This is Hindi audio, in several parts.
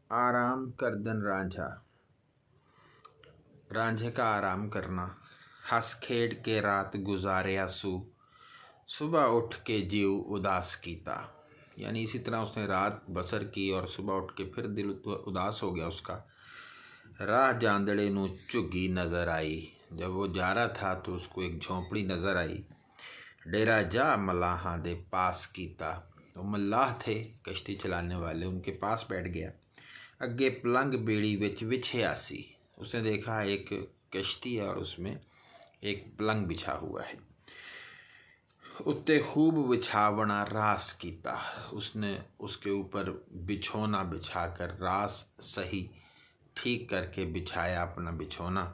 आराम करदन रांझा। रांझे का आराम करना। हंस खेड के रात गुजारे आंसू, सुबह उठ के जीव उदास कीता। यानी इसी तरह उसने रात बसर की और सुबह उठ के फिर दिल उदास हो गया उसका। राह जांदड़े नू झुग्गी नज़र आई। जब वो जा रहा था तो उसको एक झोंपड़ी नज़र आई। डेरा जा मलाहा दे पास कीता। तो मल्लाह थे कश्ती चलाने वाले, उनके पास बैठ गया। अगे पलंग बेड़ी विच विछे सी। उसने देखा एक कश्ती है और उसमें एक पलंग बिछा हुआ है। उत्ते खूब बिछावना रास कीता। उसने उसके ऊपर बिछोना बिछाकर रास सही ठीक करके बिछाया अपना बिछोना,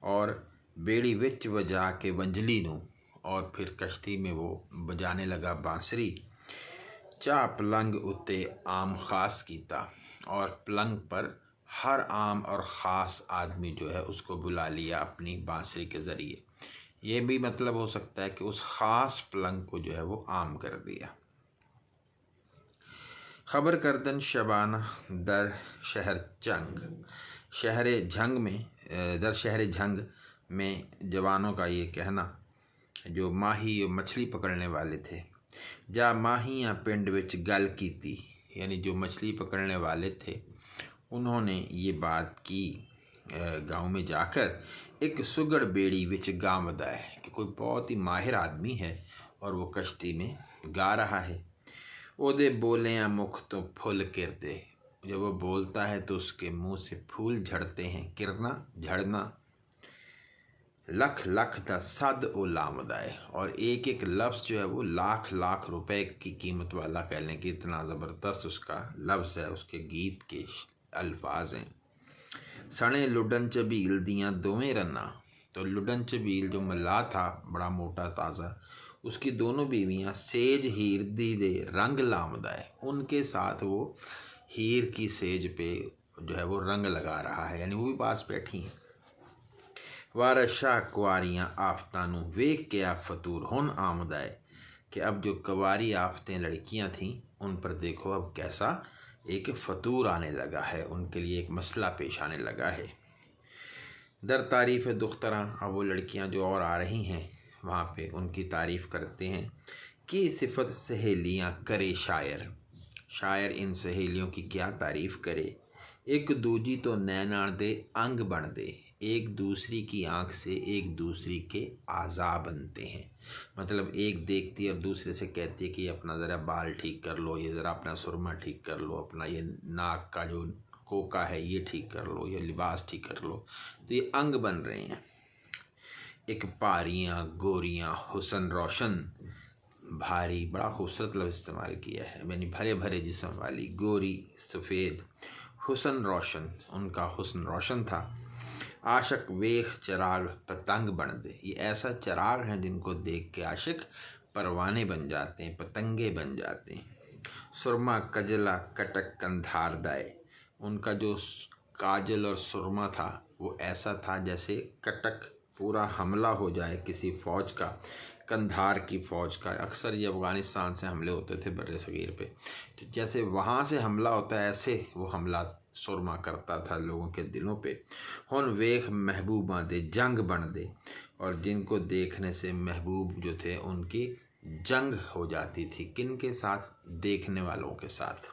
और बेड़ी विच बजा के वंजली नू, और फिर कश्ती में वो बजाने लगा बांसुरी। चा पलंग उत्ते आम खास कीता, और पलंग पर हर आम और ख़ास आदमी जो है उसको बुला लिया अपनी बांसुरी के ज़रिए। ये भी मतलब हो सकता है कि उस ख़ास पलंग को जो है वो आम कर दिया। खबर करदन शबाना दर शहर जंग। शहर झंग में दर शहर झंग में जवानों का ये कहना, जो माही मछली पकड़ने वाले थे। जा माहियाँ पिंड विच गल कीती। यानी जो मछली पकड़ने वाले थे उन्होंने ये बात की गांव में जाकर। एक सुगड़ बेड़ी विच गावदा है, कि कोई बहुत ही माहिर आदमी है और वो कश्ती में गा रहा है। ओदे बोलियां मुख तो फुल किरते। जब वो बोलता है तो उसके मुंह से फूल झड़ते हैं। किरना झड़ना। लख लख दा सद ओ लामदा है, और एक एक लफ्ज़ जो है वो लाख लाख रुपए की कीमत वाला, कह लें कि इतना ज़बरदस्त उसका लफ्ज़ है, उसके गीत के अल्फाज हैं। सने लुडन चबील दियाँ दोवें रन्ना। तो लुडन चबील जो मल्लाह था बड़ा मोटा ताज़ा, उसकी दोनों बीवियाँ सेज हीर दी दे रंग लामदा है। उनके साथ वो हीर की सेज पे जो है वो रंग लगा रहा है, यानी वो भी पास बैठी हैं। वारशा कुआरियाँ आफतां नू वेख के आप फतूर हुन आमदा है, कि अब जो कवारी आफतें लड़कियां थीं उन पर देखो अब कैसा एक फतूर आने लगा है, उनके लिए एक मसला पेश आने लगा है। दर तारीफ़ दुख्तरा। अब वो लड़कियां जो और आ रही हैं वहाँ पे उनकी तारीफ़ करते हैं कि सिफत सहेलियाँ करे शायर। शायर इन सहेलियों की क्या तारीफ़ करे। एक दूजी तो नैना दे अंग बन दे। एक दूसरी की आँख से एक दूसरी के आज़ा बनते हैं। मतलब एक देखती है और दूसरे से कहती है कि अपना ज़रा बाल ठीक कर लो, ये ज़रा अपना सुरमा ठीक कर लो, अपना ये नाक का जो कोका है ये ठीक कर लो, ये लिबास ठीक कर लो। तो ये अंग बन रहे हैं। एक पारियाँ गोरियाँ हुसन रोशन। भारी बड़ा खूबसूरत लफ्ज़ इस्तेमाल किया है, यानी भरे भरे जिस्म वाली, गोरी सफ़ेद, हुसन रोशन, उनका हुस्न रोशन था। आशिक वेख चराग पतंग बन दे। ये ऐसा चराग हैं जिनको देख के आशिक परवाने बन जाते हैं, पतंगे बन जाते हैं। सुरमा कजला कटक कंधार दाए। उनका जो काजल और सुरमा था वो ऐसा था जैसे कटक पूरा हमला हो जाए किसी फ़ौज का, कंधार की फ़ौज का। अक्सर ये अफ़गानिस्तान से हमले होते थे बर्रे सगीर पे, तो जैसे वहाँ से हमला होता है ऐसे वो हमला सुरमा करता था लोगों के दिलों पे। हुन वेख महबूबा दे जंग बन दे। और जिनको देखने से महबूब जो थे उनकी जंग हो जाती थी। किन के साथ? देखने वालों के साथ।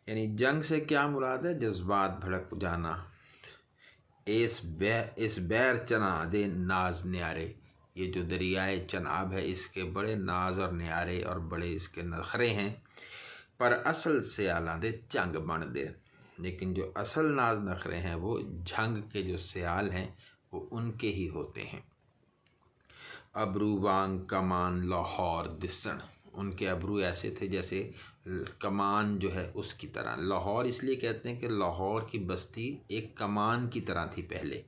यानी जंग से क्या मुराद है? जज्बात भड़क जाना। इस बैर चना दे नाज न्यारे। ये जो दरियाए चनाब है इसके बड़े नाज और न्यारे और बड़े इसके नखरे हैं। पर असल से आला दे जंग बन दे। लेकिन जो असल नाज नखरे हैं वो झंग के जो सियाल हैं वो उनके ही होते हैं। अबरू वांग कमान लाहौर दिसन। उनके अबरू ऐसे थे जैसे कमान जो है उसकी तरह। लाहौर इसलिए कहते हैं कि लाहौर की बस्ती एक कमान की तरह थी पहले,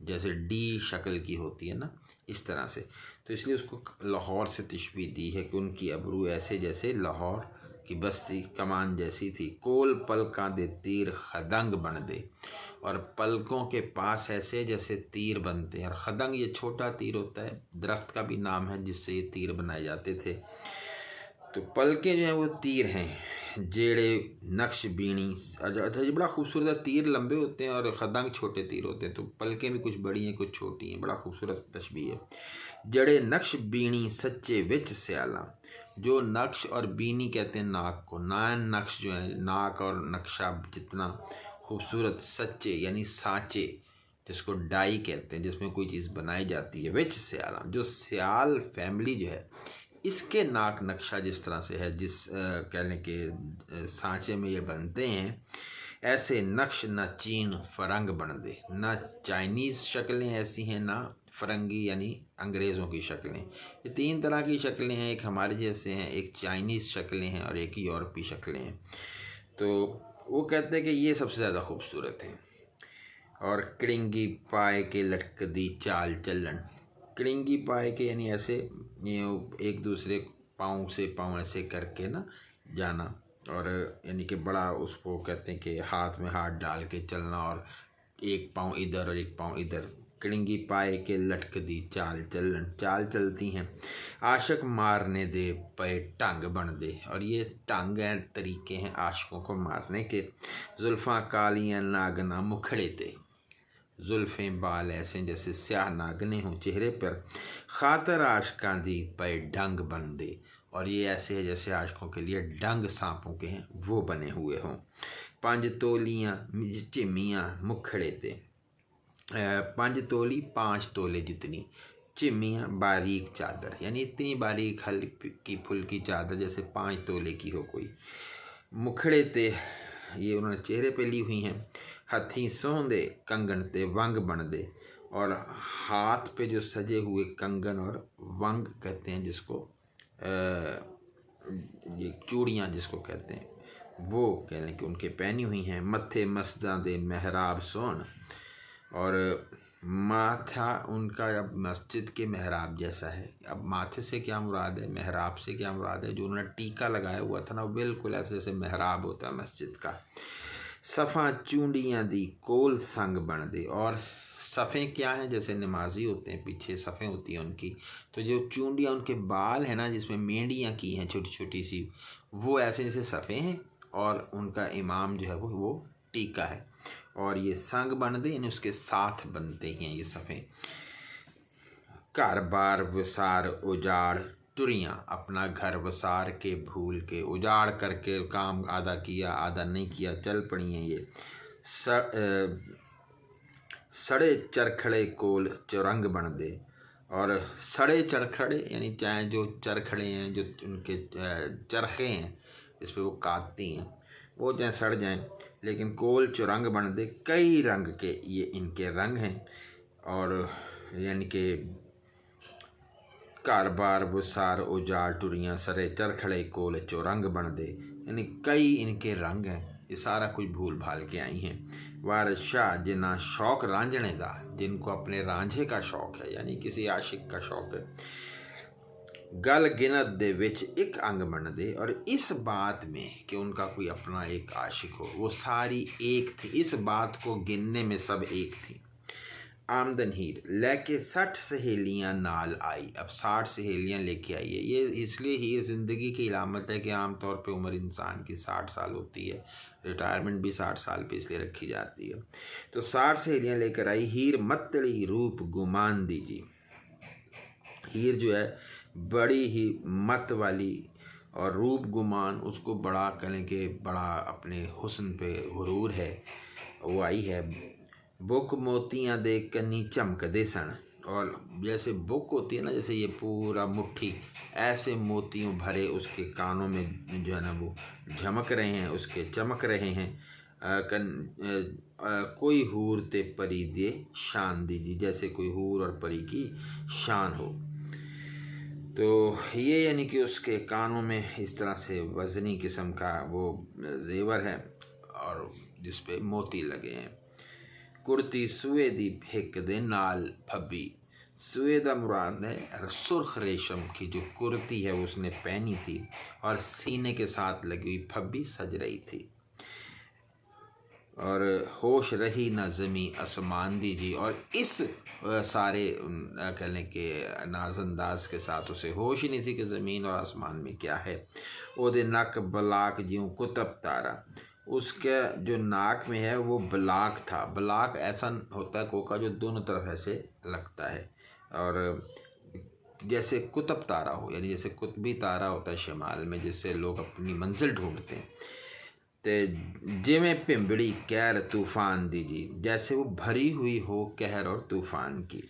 जैसे डी शक्ल की होती है ना, इस तरह से, तो इसलिए उसको लाहौर से तशबीह दी है कि उनकी अबरू ऐसे जैसे लाहौर की बस्ती कमान जैसी थी। कोल पलका दे तीर खदंग बन दे। और पलकों के पास ऐसे जैसे तीर बनते हैं। और खदंग ये छोटा तीर होता है, दरख्त का भी नाम है जिससे ये तीर बनाए जाते थे। तो पलकें जो हैं वो तीर हैं, जेड़े नक्श बीणी। अच्छा, ये बड़ा खूबसूरत है। तीर लंबे होते हैं और खदंग छोटे तीर होते हैं, तो पलकें भी कुछ बड़ी हैं कुछ छोटी हैं। बड़ा खूबसूरत तशबीह है। जड़े नक्श बीणी सच्चे विच स्याला। जो नक्श और बीनी कहते हैं नाक को, नान नक्श जो है नाक और नक्शा जितना खूबसूरत, सच्चे यानी सांचे जिसको डाई कहते हैं, जिसमें कोई चीज़ बनाई जाती है। विच स्याला, जो स्याल फैमिली जो है इसके नाक नक्शा जिस तरह से है, जिस कहने के सांचे में ये बनते हैं, ऐसे नक्श न चीन फरंग बन दे। ना चाइनीज़ शक्लें ऐसी हैं, ना फरंगी यानी अंग्रेज़ों की शक्लें। ये तीन तरह की शक्लें हैं, एक हमारे जैसे हैं, एक चाइनीज़ शक्लें हैं और एक यूरोपीय शक्लें हैं। तो वो कहते हैं कि ये सबसे ज़्यादा खूबसूरत हैं। और किड़िंगी पाए के लटक दी चाल चलन। किड़िंगी पाए के यानी ऐसे एक दूसरे पाँव से पाँव ऐसे करके ना जाना, और यानी कि बड़ा उसको कहते हैं कि हाथ में हाथ डाल के चलना, और एक पाँव इधर और एक पाँव इधर। किड़िंगी पाए के लटक दी चाल चलन, चाल चलती हैं। आशिक मारने दे पे ढंग बन दे, और ये ढंग हैं, तरीके हैं आशिकों को मारने के। जुल्फ़ां कालियाँ नागना मुखड़े ते। जुल्फ़ें बाल ऐसे जैसे स्याह नागने हों चेहरे पर। खातर आशिकां दी पे ढंग बन दे, और ये ऐसे है जैसे आशिकों के लिए डंग सांपों के हैं वो बने हुए हों। 5 तोलियाँ चिम्मियाँ मुखड़े ते। 5 तोली 5 तोले जितनी, चिम्मियाँ बारीक चादर, यानी इतनी बारीक हल्की फुल्की चादर जैसे 5 तोले की हो कोई। मुखड़े ते ये उन्होंने चेहरे पे ली हुई हैं। हथी सोंदे कंगन ते वंग बन दे, और हाथ पे जो सजे हुए कंगन और वंग कहते हैं जिसको, ये चूड़ियाँ जिसको कहते हैं, वो कहने कि उनके पहनी हुई हैं। मत्थे मस्दा दे मेहराब सोन, और माथा उनका अब मस्जिद के मेहराब जैसा है। अब माथे से क्या मुराद है, मेहराब से क्या मुराद है, जो उन्होंने टीका लगाया हुआ था ना, बिल्कुल ऐसे जैसे मेहराब होता है मस्जिद का। सफ़ा चूंडियाँ दी कोल संग बन दे, और सफ़े क्या हैं, जैसे नमाजी होते हैं पीछे सफ़े होती हैं उनकी, तो जो चूंडियाँ उनके बाल हैं ना जिसमें मेंढियाँ की हैं छोटी छोटी सी, वो ऐसे जैसे सफ़े हैं, और उनका इमाम जो है वो टीका है। और ये संग बन दे यानी उसके साथ बनते हैं ये सफ़े। घर बार वसार उजाड़ टुरियाँ, अपना घर वसार के भूल के, उजाड़ करके काम आधा किया आधा नहीं किया, चल पड़ी हैं ये। सड़े चरखड़े कोल चौरंग बन दे, और सड़े चरखड़े यानी चाहे जो चरखड़े हैं, जो उनके चरखे हैं इस पर वो काटती हैं, वो चाहे सड़ जाएं, लेकिन कोल चौरंग बन दे। कई रंग के ये इनके रंग हैं, और यानी कि घर बार बुसार उजाड़ टुरियाँ सरे चरखड़े कोल चौरंग बन दे, यानी कई इनके रंग हैं। ये सारा कुछ भूल भाल के आई हैं। वार शाह जिन्ना शौक रांझने दा, जिनको अपने रांझे का शौक है, यानी किसी आशिक का शौक है। गल गिनत दे विच एक अंग बन दे, और इस बात में कि उनका कोई अपना एक आशिक हो, वो सारी एक थी, इस बात को गिनने में सब एक थी। आमदन हीर लेके 60 सहेलियाँ नाल आई, अब 60 सहेलियाँ लेके आई है। ये इसलिए हीर ज़िंदगी की इलामत है कि आम तौर पे उम्र इंसान की 60 साल होती है, रिटायरमेंट भी 60 साल पे इसलिए रखी जाती है। तो 60 सहेलियाँ लेकर आई। हीर मतड़ी रूप गुमान दीजी, हीर जो है बड़ी ही मत वाली और रूप गुमान, उसको बड़ा कहने के बड़ा अपने हुस्न पे हुरूर है, वो आई है। बुक मोतियाँ दे कन्नी चमक दे सन, और जैसे बुक होती है ना, जैसे ये पूरा मुट्ठी ऐसे मोतियों भरे उसके कानों में जो है ना वो झमक रहे हैं, उसके चमक रहे हैं। कोई हूर ते परी दे शान दीजिए, जैसे कोई हूर और परी की शान हो। तो ये यानी कि उसके कानों में इस तरह से वज़नी किस्म का वो जेवर है, और जिस पे मोती लगे हैं। कुर्ती सुए दी हिक दे नाल फब्बी, सुए दा मुराद है सुर्ख रेशम की जो कुर्ती है उसने पहनी थी, और सीने के साथ लगी हुई फब्बी सज रही थी। और होश रही ना ज़मी आसमान दी जी। और इस सारे कहने के नाजअंदाज के साथ उसे होश ही नहीं थी कि ज़मीन और आसमान में क्या है। ओदे नक बलाक ज्यों कुतब तारा, उसके जो नाक में है वो बलाक था। बलाक ऐसा होता है कोका जो दोनों तरफ ऐसे लगता है, और जैसे कुतब तारा हो, यानी जैसे कुतबी तारा होता है शिमाल में, जिससे लोग अपनी मंजिल ढूंढते हैं। तो जिमें पिंबड़ी कहर तूफान दी जी, जैसे वो भरी हुई हो कहर और तूफान की।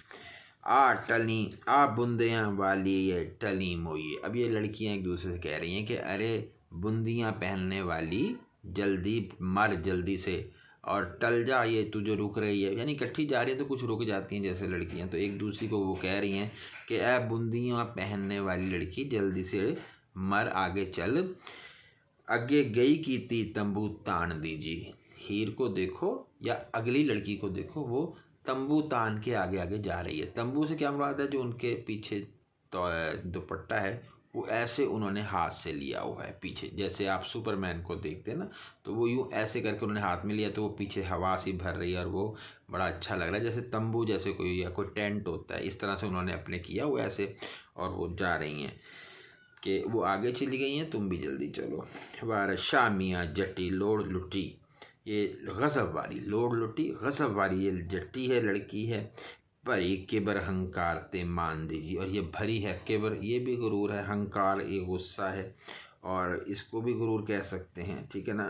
आ टली आ बूंदियाँ वाली ये टली मोई। अब ये लड़कियां एक दूसरे से कह रही हैं कि अरे बूंदियाँ पहनने वाली जल्दी मर जल्दी से, और टल जा ये तू जो रुक रही है, यानी इकट्ठी जा रही है तो कुछ रुक जाती हैं जैसे लड़कियां। तो एक दूसरी को वो कह रही हैं कि ए बूंदियाँ पहनने वाली लड़की जल्दी से मर, आगे चल। अगे गई की ती तंबू तान दीजिए। हीर को देखो या अगली लड़की को देखो, वो तंबू तान के आगे आगे जा रही है। तंबू से क्या मुराद है, जो उनके पीछे तो दुपट्टा है वो ऐसे उन्होंने हाथ से लिया हुआ है पीछे, जैसे आप सुपरमैन को देखते हैं ना, तो वो यूँ ऐसे करके उन्होंने हाथ में लिया तो वो पीछे हवा सी भर रही है और वो बड़ा अच्छा लग रहा है, जैसे तंबू जैसे कोई या कोई टेंट होता है, इस तरह से उन्होंने अपने किया वो ऐसे, और वो जा रही हैं कि वो आगे चली गई हैं, तुम भी जल्दी चलो। वार शामियाँ जट्टी लोड़ लुटी, ये गज़ब वाली लोड़ लुटी, गज़ब वाली ये जट्टी है, लड़की है। भरी किबर हंकार ते मान दीजिए, और ये भरी है किबर, ये भी गुरूर है, हंकार ये गुस्सा है, और इसको भी गुरूर कह सकते हैं, ठीक है ना।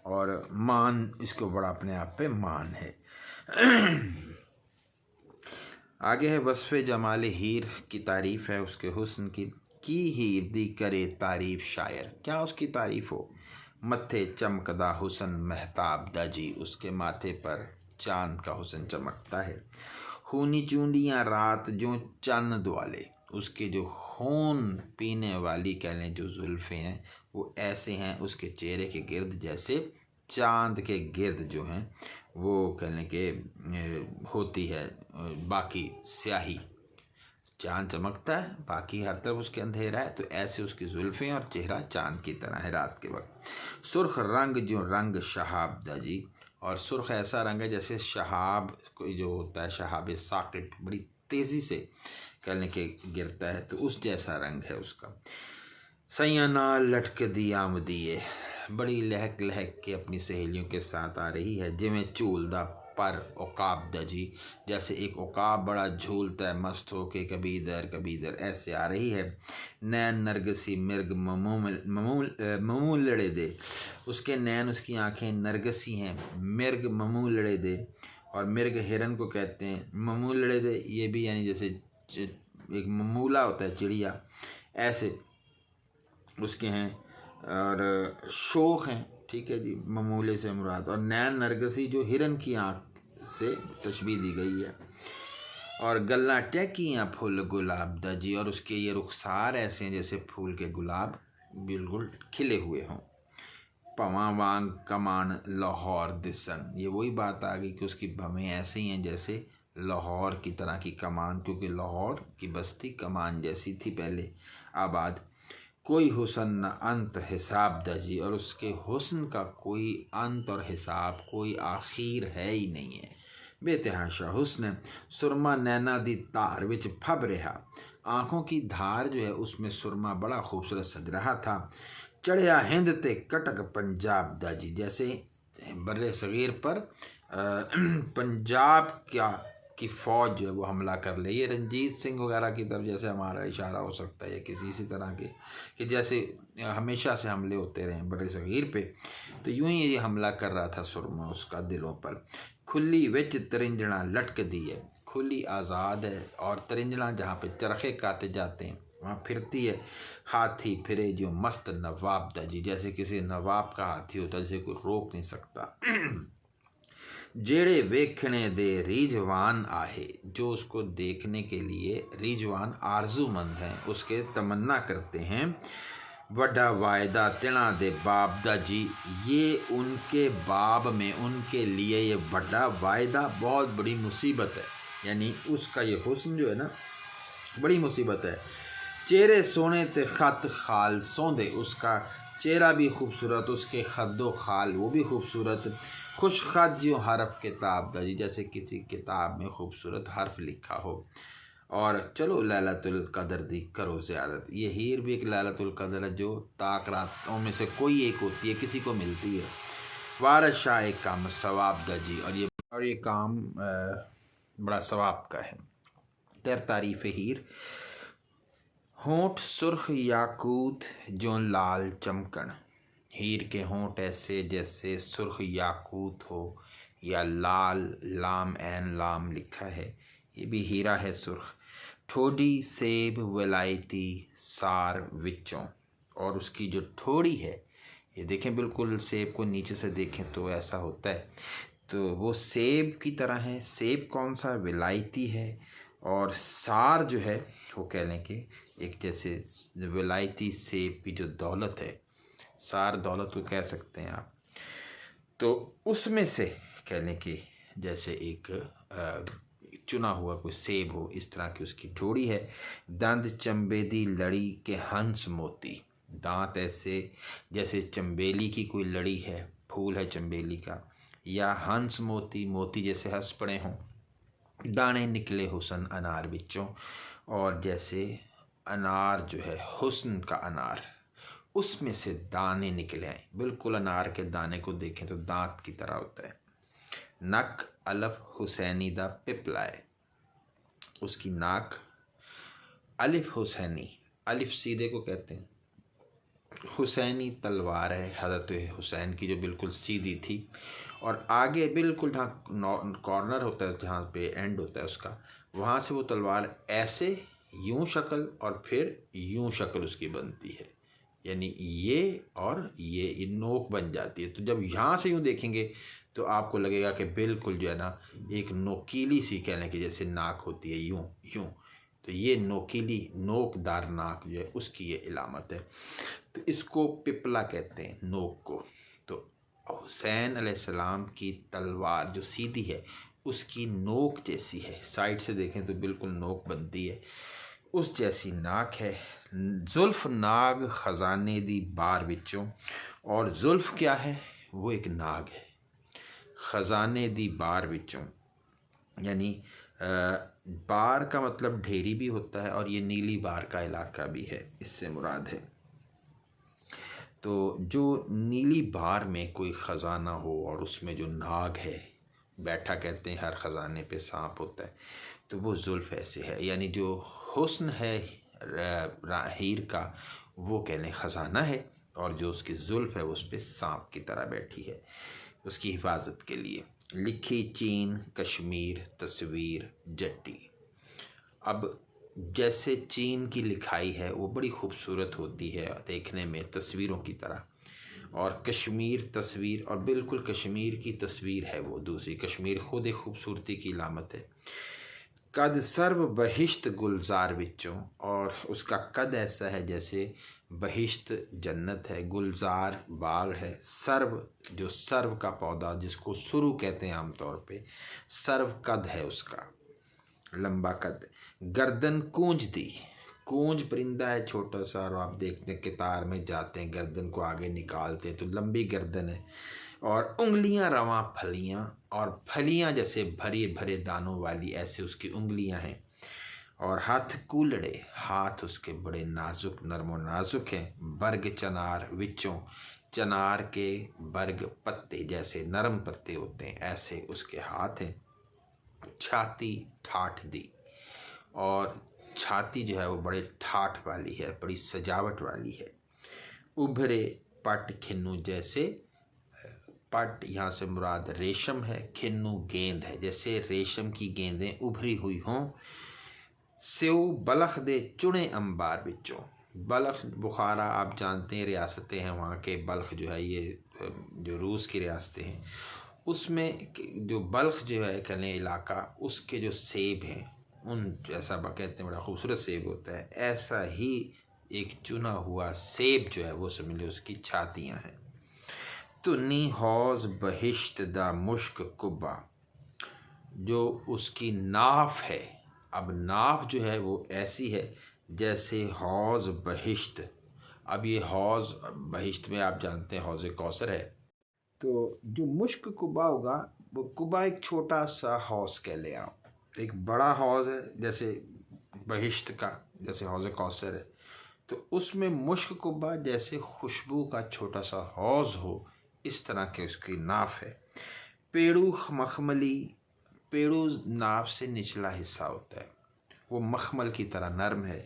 और मान, इसको बड़ा अपने आप पे मान है। आगे है वस्फ़े जमाल हीर की तारीफ़ है उसके हुस्न की हीर दी करे तारीफ़ शायर, क्या उसकी तारीफ़ हो। मत्थे चमकदा हुसन महताब दजी, उसके माथे पर चांद का हुसन चमकता है। खूनी चूंडियाँ रात जो चन्न द्वाले, उसके जो खून पीने वाली कह लें जो जुल्फ़ें हैं वो ऐसे हैं उसके चेहरे के गिर्द जैसे चांद के गिर्द जो हैं वो कह लें कि होती है बाकी स्याही। चांद चमकता है, बाकी हर तरफ उसके अंधेरा है, तो ऐसे उसकी जुल्फ़ें और चेहरा चांद की तरह है रात के वक्त। सुर्ख रंग जो रंग शहाब दजी, और सुर्ख ऐसा रंग है जैसे शहाब कोई जो होता है, शहाब साकिट बड़ी तेज़ी से कहने के गिरता है, तो उस जैसा रंग है उसका। सैयाना लटक दी आमदीए, बड़ी लहक लहक के अपनी सहेलियों के साथ आ रही है। जिमें झूलदा पर उकाब दजी, जैसे एक उकाब बड़ा झूलता है मस्त होके कभी इधर ऐसे आ रही है। नैन नरगसी मिर्ग ममूल लड़े दे, उसके नैन उसकी आंखें नरगसी हैं, मिर्ग ममूल लड़े दे, और मिर्ग हिरन को कहते हैं, ममूल लड़े दे ये भी यानी जैसे एक ममूला होता है चिड़िया, ऐसे उसके हैं, और शोख हैं, ठीक है जी, ममूले से मुराद। और नैन नरगसी जो हिरन की आँख से तशबीह दी गई है। और गल्ला टैकियाँ फूल गुलाब दजी, और उसके ये रुखसार ऐसे हैं जैसे फूल के गुलाब बिल्कुल खिले हुए हों। पवा वांग कमान लाहौर दिसन, ये वही बात आ गई कि उसकी भवें ऐसी हैं जैसे लाहौर की तरह की कमान, क्योंकि लाहौर की बस्ती कमान जैसी थी पहले आबाद। कोई हुसन न अंत हिसाब दजी, और उसके हुस्न का कोई अंत और हिसाब कोई आखिर है ही नहीं है। बेतहाशा हुस्न सुरमा नैना दी तार विच फब रहा, आँखों की धार जो है उसमें सुरमा बड़ा खूबसूरत सज रहा था। चढ़िया हिंद ते कटक पंजाब दजी, जैसे बर्रे सगीर पर पंजाब की फ़ौज जो है वो हमला कर ले। ये रंजीत सिंह वगैरह की तरफ जैसे हमारा इशारा हो सकता है या किसी इसी तरह के, कि जैसे हमेशा से हमले होते रहे बड़े सगीर पे, तो यूं ही ये हमला कर रहा था सुरमा उसका दिलों पर। खुली विच तरिंजणा लटक दी है, खुली आज़ाद है, और तरिंजणा जहाँ पे चरखे काटे जाते हैं वहाँ फिरती है। हाथी फिरे जो मस्त नवाब दजी, जैसे किसी नवाब का हाथी होता है जिसे कोई रोक नहीं सकता। जेड़े वेखने दे रिजवान आहे, जो उसको देखने के लिए रिजवान आरजूमंद हैं, उसके तमन्ना करते हैं। वड्डा वायदा तिणा दे बाब दा जी, ये उनके बाब में उनके लिए ये वड्डा वायदा बहुत बड़ी मुसीबत है, यानी उसका ये हुस्न जो है ना बड़ी मुसीबत है। चेहरे सोने ते खत खाल सौंदे, उसका चेहरा भी खूबसूरत, उसके खद्दो खाल वो भी खूबसूरत, खुश खत जो हरफ किताब दा जी, जैसे किसी किताब में खूबसूरत हर्फ लिखा हो। और चलो लैलतुल कदर दी करो ज़ियारत, ये हीर भी एक लैलतुल कदर है जो ताक रातों में से कोई एक होती है, किसी को मिलती है। वारस शाह एक काम सवाब दा जी, और ये काम बड़ा सवाब का है। तर तारीफ़ हीर, होंठ सुर्ख याकूत जो लाल चमकन, हीर के होंठ ऐसे जैसे सुर्ख याकूत हो या लाल, लाम एन लाम लिखा है, ये भी हीरा है सुर्ख। ठोडी सेब वलायती सार विचों, और उसकी जो ठोड़ी है, ये देखें बिल्कुल सेब को नीचे से देखें तो ऐसा होता है, तो वो सेब की तरह है। सेब कौन सा? विलायती है। और सार जो है वो कह लें कि एक जैसे विलायती सेब की जो दौलत है, सार दौलत को कह सकते हैं आप, तो उसमें से कह लें कि जैसे एक चुना हुआ कोई सेब हो, इस तरह की उसकी ठोड़ी है। दंद चंबेदी लड़ी के हंस मोती, दांत ऐसे जैसे चंबेली की कोई लड़ी है, फूल है चंबेली का, या हंस मोती, मोती जैसे हंस पड़े हों। दाने निकले हुसन अनार बिच्चों, और जैसे अनार जो है हुस्न का अनार, उसमें से दाने निकले आए, बिल्कुल अनार के दाने को देखें तो दांत की तरह होता है। नक अलफ हुसैनी दा पिपलाए, उसकी नाक अलिफ हुसैनी, अलिफ सीधे को कहते हैं, हुसैनी तलवार है हज़रत हुसैन की जो बिल्कुल सीधी थी, और आगे बिल्कुल जहाँ कॉर्नर होता है, जहाँ पे एंड होता है उसका, वहाँ से वो तलवार ऐसे यूं शक्ल और फिर यूं शक्ल उसकी बनती है, यानी ये और ये नोक बन जाती है। तो जब यहाँ से यूं देखेंगे तो आपको लगेगा कि बिल्कुल जो है ना एक नोकीली सी, कह लें कि जैसे नाक होती है यूं यूं, तो ये नोकीली नोकदार नाक जो है उसकी ये इलामत है। तो इसको पिपला कहते हैं, नोक को। तो हुसैन अलैहिस्सलाम की तलवार जो सीधी है उसकी नोक जैसी है, साइड से देखें तो बिल्कुल नोक बनती है, उस जैसी नाक है। जुल्फ नाग ख़जाने दी बार विचों, और जुल्फ क्या है? वो एक नाग है। ख़जाने दी बार विचों, यानी बार का मतलब ढेरी भी होता है, और ये नीली बार का इलाका भी है, इससे मुराद है। तो जो नीली बार में कोई ख़जाना हो और उसमें जो नाग है बैठा, कहते हैं हर ख़जाने पे सांप होता है, तो वो जुल्फ़ ऐसे है, यानी जो हुस्न है हीर का वो कह लें ख़जाना है, और जो उसकी जुल्फ़ है उस पर सांप की तरह बैठी है उसकी हिफाजत के लिए। लिखी चीन कश्मीर तस्वीर जट्टी, अब जैसे चीन की लिखाई है वो बड़ी खूबसूरत होती है देखने में तस्वीरों की तरह, और कश्मीर तस्वीर, और बिल्कुल कश्मीर की तस्वीर है वो दूसरी, कश्मीर खुद एक खूबसूरती की इलामत है। कद सर्व बहिश्त गुलजार विचों, और उसका कद ऐसा है जैसे बहिश्त जन्नत है, गुलजार बाग है, सर्व जो सर्व का पौधा जिसको सुरु कहते हैं आमतौर पे, सर्व कद है उसका, लंबा कद। गर्दन कूंज दी, कूंज परिंदा है छोटा सा, और आप देखते हैं कितार में जाते हैं गर्दन को आगे निकालते हैं तो लंबी गर्दन है, और उंगलियां रवां फलियां, और फलियां जैसे भरे भरे दानों वाली ऐसे उसकी उंगलियां हैं, और हाथ कूलड़े, हाथ उसके बड़े नाजुक नरमो नाजुक हैं। बर्ग चनार विचों, चनार के बर्ग पत्ते जैसे नरम पत्ते होते हैं ऐसे उसके हाथ हैं। छाती ठाठ दी, और छाती जो है वो बड़े ठाठ वाली है, बड़ी सजावट वाली है। उभरे पट खिन्नू, जैसे पट यहाँ से मुराद रेशम है, खिन्नू गेंद है, जैसे रेशम की गेंदें उभरी हुई हों। सेव बलख दे चुने अंबार बिचों, बलख बुखारा आप जानते हैं रियासतें हैं वहाँ के, बल्ख जो है ये जो रूस की रियासतें हैं, उसमें जो बल्ख जो है कलें इलाका, उसके जो सेब हैं उन जैसा कहते हैं बड़ा खूबसूरत सेब होता है, ऐसा ही एक चुना हुआ सेब जो है वो समझ लो उसकी छातियाँ हैं। तो नी हौज बहिश्त दा मुश्क कुब्बा, जो उसकी नाफ है, अब नाफ जो है वो ऐसी है जैसे हौज बहिश्त, अब ये हौज़ बहिश्त में आप जानते हैं हौज़ कौसर है। तो जो मुश्क कुबा होगा वो कुबा एक छोटा सा हौज़ कह ले आप, एक बड़ा हौज़ है जैसे बहिश्त का, जैसे हौज़ कौसर है, तो उसमें मुश्क कुबा जैसे खुशबू का छोटा सा हौज़ हो, इस तरह के उसकी नाफ है। पेड़ू मखमली, पेड़ू नाफ से निचला हिस्सा होता है, वो मखमल की तरह नरम है।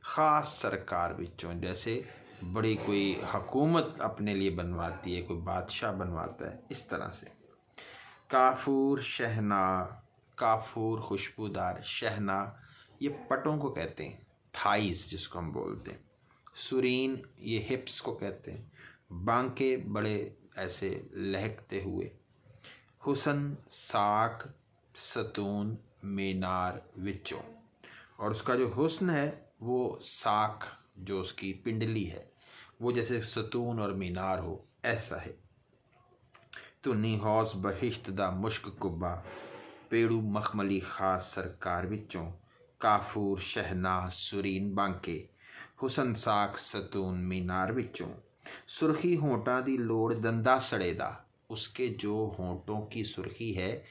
ख़ास सरकार बिचों, जैसे बड़ी कोई हुकूमत अपने लिए बनवाती है, कोई बादशाह बनवाता है, इस तरह से। काफूर शहना, काफूर खुशबूदार, शहना ये पटों को कहते हैं, थाइस जिसको हम बोलते हैं। सुरीन ये हिप्स को कहते हैं। बांके बड़े ऐसे लहकते हुए। हुसन साक सतून मीनार विचों, और उसका जो हुस्न है वो साख जो उसकी पिंडली है वो जैसे सतून और मीनार हो, ऐसा है। तो नी हौस बहिश्त दा मुश्क कुब्बा, पेड़ू मखमली खास सरकार विचों, काफूर शहनाह सुरीन बांके, हुसन साख सतून मीनार विचों। सुर्खी होंटां दी लोड़ दंदा सड़े दा, उसके जो होंठों की सुर्खी है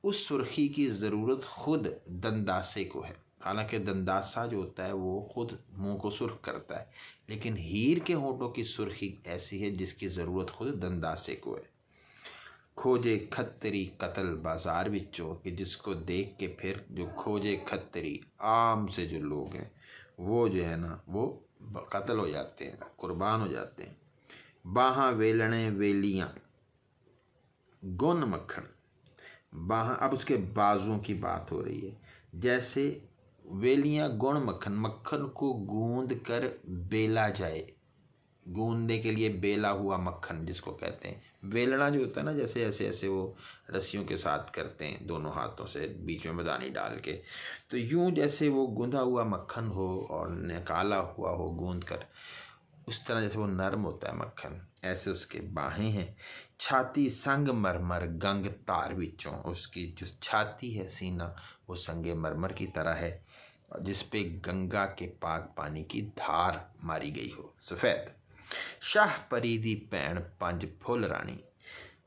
उस सुर्खी की ज़रूरत खुद दंदासे को है। हालांकि दंदासा जो होता है वो खुद मुंह को सुर्ख करता है, लेकिन हीर के होंठों की सुर्खी ऐसी है जिसकी ज़रूरत खुद दंदासे को है। खोजे खत्तरी कतल बाजार विचों, कि जिसको देख के फिर जो खोजे खत्तरी आम से जो लोग हैं वो जो है ना वो कत्ल हो जाते हैं, कुर्बान हो जाते हैं। बाहाँ वेलणे वेलियाँ गुन मक्खन, बाहाँ, अब उसके बाजुओं की बात हो रही है। जैसे वेलियाँ गुण मक्खन, मक्खन को गूंद कर बेला जाए, गूंदने के लिए बेला हुआ मक्खन जिसको कहते हैं। वेलना जो होता है ना, जैसे ऐसे ऐसे वो रस्सियों के साथ करते हैं दोनों हाथों से, बीच में मदानी डाल के, तो यूं जैसे वो गूंदा हुआ मक्खन हो और निकाला हुआ हो गूंद कर, उस तरह जैसे वो नरम होता है मक्खन, ऐसे उसके बाहें हैं। छाती संग मरमर गंग तार विचों, उसकी जो छाती है, सीना, वो संगे मरमर की तरह है जिस पे गंगा के पाक पानी की धार मारी गई हो, सफ़ेद। शाह परीदी पैण पंज फुल रानी,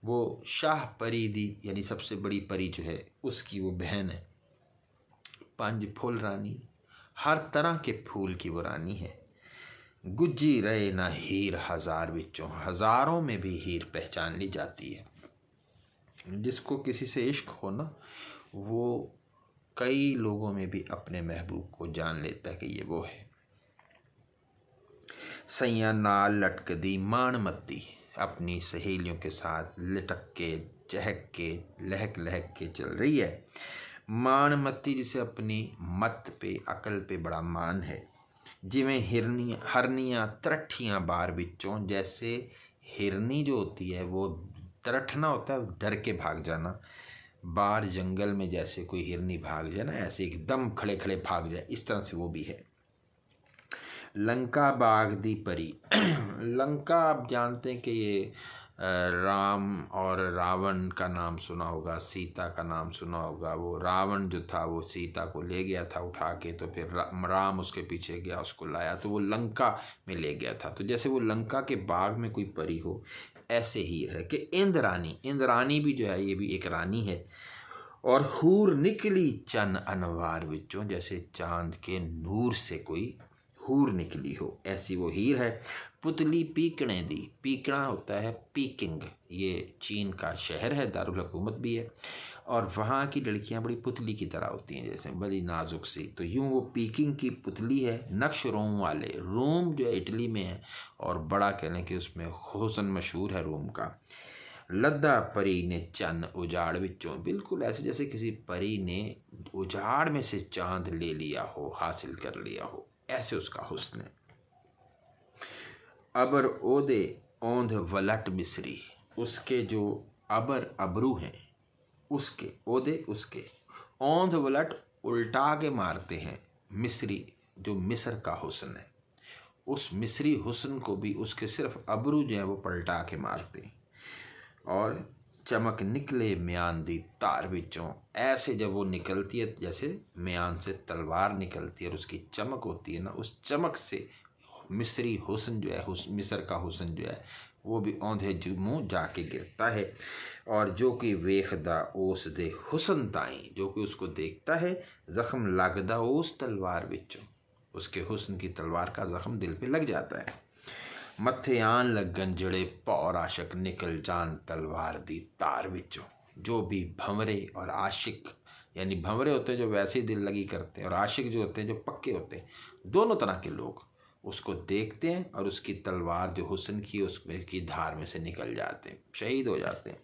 वो शाह परीदी यानी सबसे बड़ी परी जो है उसकी वो बहन है। पंज फुल रानी, हर तरह के फूल की वो रानी है। गुज्जी रहे ना हीर हजार विचों, हजारों में भी हीर पहचान ली जाती है। जिसको किसी से इश्क हो ना, वो कई लोगों में भी अपने महबूब को जान लेता है कि ये वो है। सैया नाल लटक दी माणमती, अपनी सहेलियों के साथ लिटक के चहक के लहक लहक के चल रही है। माणमती जिसे अपनी मत पे अकल पे बड़ा मान है। जिमें हरनियाँ तरठियाँ बार विचों, जैसे हिरनी जो होती है वो तरठना होता है, डर के भाग जाना। बार जंगल में जैसे कोई हिरनी भाग जाए ना, ऐसे एकदम खड़े खड़े भाग जाए, इस तरह से वो भी है। लंका बाग दी परी, लंका आप जानते हैं कि ये राम और रावण का नाम सुना होगा, सीता का नाम सुना होगा। वो रावण जो था वो सीता को ले गया था उठा के, तो फिर राम उसके पीछे गया, उसको लाया, तो वो लंका में ले गया था। तो जैसे वो लंका के बाग में कोई परी हो, ऐसे ही है कि इंद्रानी, इंद्रानी भी जो है ये भी एक रानी है। और हूर निकली चन अनवार विचों, जैसे चांद के नूर से कोई हूर निकली हो, ऐसी वो हीर है। पुतली पीकणे दी, पीकना होता है पीकिंग, ये चीन का शहर है, दारुल हुकूमत भी है, और वहाँ की लड़कियाँ बड़ी पुतली की तरह होती हैं, जैसे बड़ी नाजुक सी। तो यूँ वो पीकिंग की पुतली है। नक्श रोम वाले, रोम जो इटली में है और बड़ा कह लें कि उसमें हुस्न मशहूर है रोम का। लद्दा परी ने चंद उजाड़ विचों, बिल्कुल ऐसे जैसे किसी परी ने उजाड़ में से चांद ले लिया हो, हासिल कर लिया हो, ऐसे उसका हुस्न है। अबर ओदे औंध वलट मिस्री, उसके जो अबर अबरू हैं उसके, ओदे उसके, औंध वलट उल्टा के मारते हैं, मिस्री जो मिस्र का हुस्न है, उस मिस्री हुस्न को भी उसके सिर्फ अबरू जो है वो पलटा के मारते हैं। और चमक निकले म्यान दी तार विचों, ऐसे जब वो निकलती है जैसे म्यान से तलवार निकलती है और उसकी चमक होती है ना, उस चमक से मिस्री हुस्न जो है, मिस्र का हुस्न जो है वो भी औंधे मुँह जाके गिरता है। और जो कि वेखदा उस दे हुस्न ताई, जो कि उसको देखता है, जख्म लगदा उस तलवार विचों, उसके हुस्न की तलवार का जख्म दिल पे लग जाता है। मत्थे आन लगन जड़े पौर आशिक निकल जान तलवार दी तार विचों, जो भी भंवरे और आशिक, यानी भंवरे होते हैं जो वैसे ही दिल लगी करते हैं, और आशिक जो होते हैं जो पक्के होते हैं, दोनों तरह के लोग उसको देखते हैं और उसकी तलवार जो हुस्न की उसमें की धार में से निकल जाते हैं, शहीद हो जाते हैं।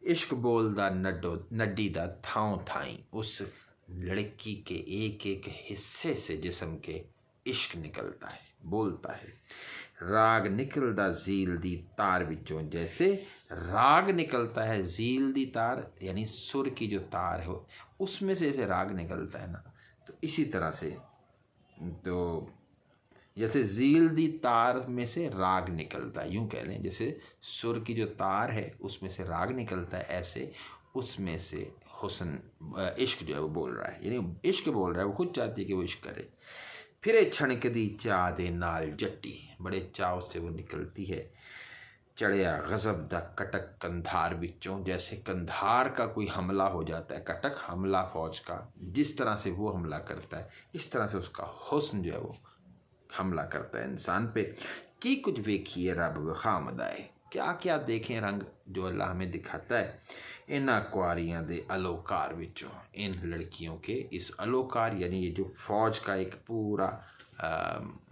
इश्क बोलदा नड्डी दा थांव थाई, उस लड़की के एक एक हिस्से से जिस्म के इश्क निकलता है, बोलता है। राग निकलदा झील दी तार विचों, जैसे राग निकलता है झील दी तार, यानी सुर की जो तार है उसमें से जैसे राग निकलता है ना, तो इसी तरह से, तो जैसे झील दी तार में से राग निकलता है, यूँ कह लें जैसे सुर की जो तार है उसमें से राग निकलता है, ऐसे उसमें से हुस्न इश्क जो है वो बोल रहा है, यानी इश्क बोल रहा है, वो खुद चाहती है कि वो इश्क करे। फिर छणक दी चाह दे नाल जट्टी, बड़े चाव से वो निकलती है। चढ़िया गजब दा कटक कंधार विचों, जैसे कंधार का कोई हमला हो जाता है, कटक हमला फौज का, जिस तरह से वो हमला करता है इस तरह से उसका हुस्न जो है वो हमला करता है इंसान पे। की कुछ देखिए रब वखामदाए, क्या क्या देखें रंग जो अल्लाह हमें दिखाता है। इन्ना कुआरियां दे अलोकार विचों, इन लड़कियों के इस अलोकार, यानी ये जो फौज का एक पूरा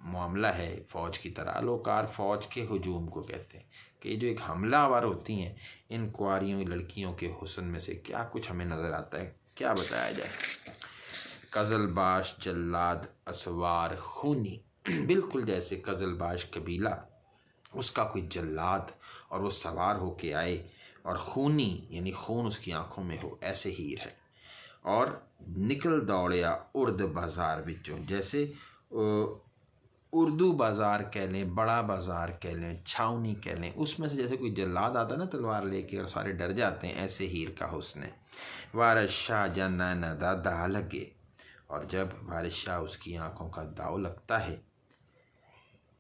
मामला है फौज की तरह, अलोकार फौज के हुजूम को कहते हैं कि जो एक हमलावर होती हैं, इन कुआरियों लड़कियों के हुस्न में से क्या कुछ हमें नज़र आता है, क्या बताया जाए। कज़लबाश जल्लाद असवार खूनी, बिल्कुल जैसे कज़लबाश कबीला उसका कोई जल्लाद और वो सवार होके आए, और खूनी यानी खून उसकी आंखों में हो, ऐसे हीर है। और निकल दौड़िया उर्द बाज़ार विचों, जैसे उर्दू बाज़ार कह लें, बड़ा बाज़ार कह लें, छावनी कह लें, उसमें से जैसे कोई जल्लाद आता है ना तलवार लेके और सारे डर जाते हैं, ऐसे हीर का हुस्न है। वारिस शाह जन्ना नदा दा लगे, और जब वारिस शाह उसकी आंखों का दाव लगता है,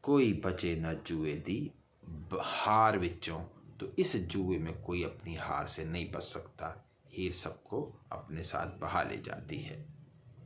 कोई बचे न जुए दी हार विचों, तो इस जुए में कोई अपनी हार से नहीं बच सकता, हीर सबको अपने साथ बहा ले जाती है।